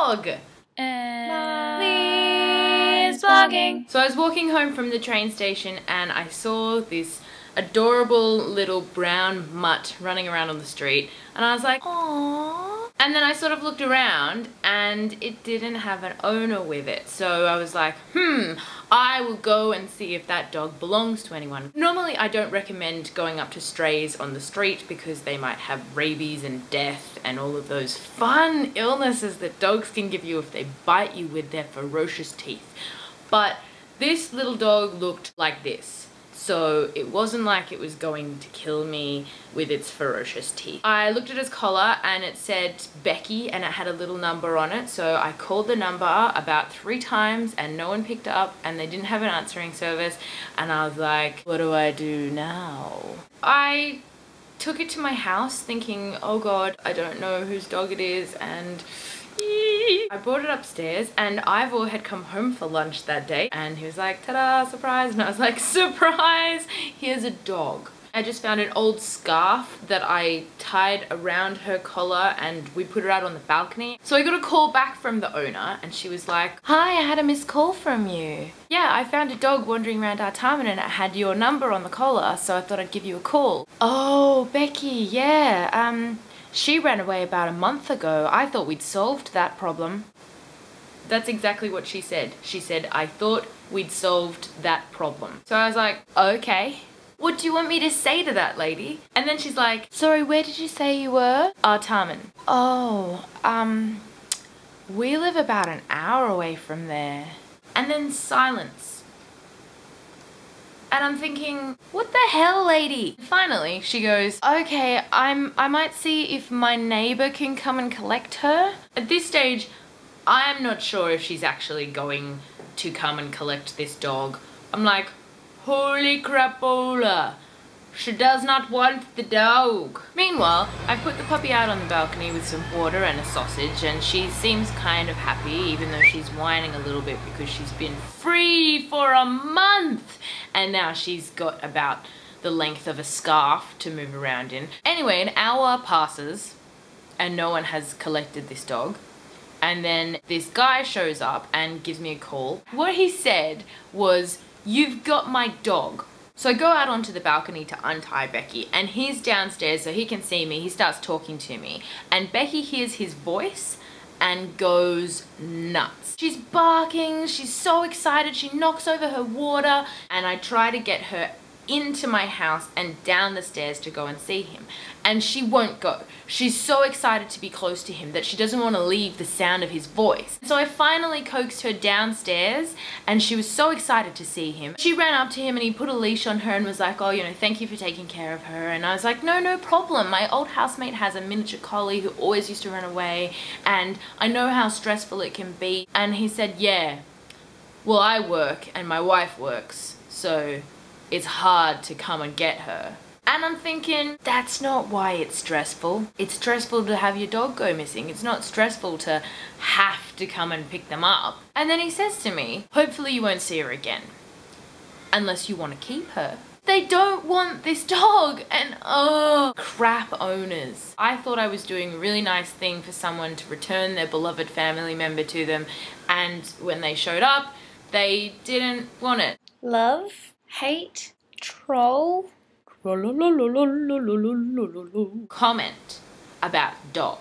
dog. Molly's vlogging. So I was walking home from the train station and I saw this adorable little brown mutt running around on the street and I was like, aww. And then I sort of looked around and it didn't have an owner with it. So I was like, I will go and see if that dog belongs to anyone. Normally I don't recommend going up to strays on the street because they might have rabies and death and all of those fun illnesses that dogs can give you if they bite you with their ferocious teeth. But this little dog looked like this. So it wasn't like it was going to kill me with its ferocious teeth. I looked at his collar and it said Becky and it had a little number on it. So I called the number about 3 times and no one picked up and they didn't have an answering service. And I was like, what do I do now? I took it to my house thinking, oh God, I don't know whose dog it is, and I brought it upstairs and Ivor had come home for lunch that day and he was like, ta-da, surprise. And I was like, surprise, here's a dog. I just found an old scarf that I tied around her collar and we put it out on the balcony. So I got a call back from the owner and she was like, hi, I had a missed call from you. Yeah, I found a dog wandering around Artarmon and it had your number on the collar, so I thought I'd give you a call. Oh, Becky, yeah, she ran away about a month ago. I thought we'd solved that problem. That's exactly what she said. She said, I thought we'd solved that problem. So I was like, okay. What do you want me to say to that lady? And then she's like, sorry, where did you say you were? Artarmon. Oh, we live about an hour away from there. And then silence. And I'm thinking, what the hell, lady? Finally, she goes, okay, I might see if my neighbor can come and collect her. At this stage, I'm not sure if she's actually going to come and collect this dog. I'm like, holy crapola, she does not want the dog. Meanwhile, I've put the puppy out on the balcony with some water and a sausage and she seems kind of happy, even though she's whining a little bit because she's been free for a month and now she's got about the length of a scarf to move around in. Anyway, an hour passes and no one has collected this dog. And then this guy shows up and gives me a call. What he said was, you've got my dog. So I go out onto the balcony to untie Becky and he's downstairs so he can see me. He starts talking to me and Becky hears his voice and goes nuts. She's barking, she's so excited, she knocks over her water and I try to get her into my house and down the stairs to go and see him. And she won't go. She's so excited to be close to him that she doesn't want to leave the sound of his voice. So I finally coaxed her downstairs and she was so excited to see him. She ran up to him and he put a leash on her and was like, oh, you know, thank you for taking care of her. And I was like, no problem. My old housemate has a miniature collie who always used to run away and I know how stressful it can be. And he said, yeah, well, I work and my wife works, so it's hard to come and get her. And I'm thinking, that's not why it's stressful. It's stressful to have your dog go missing. It's not stressful to have to come and pick them up. And then he says to me, hopefully you won't see her again. Unless you want to keep her. They don't want this dog and oh, crap owners. I thought I was doing a really nice thing for someone to return their beloved family member to them and when they showed up, they didn't want it. Love, hate, troll. Comment about dog.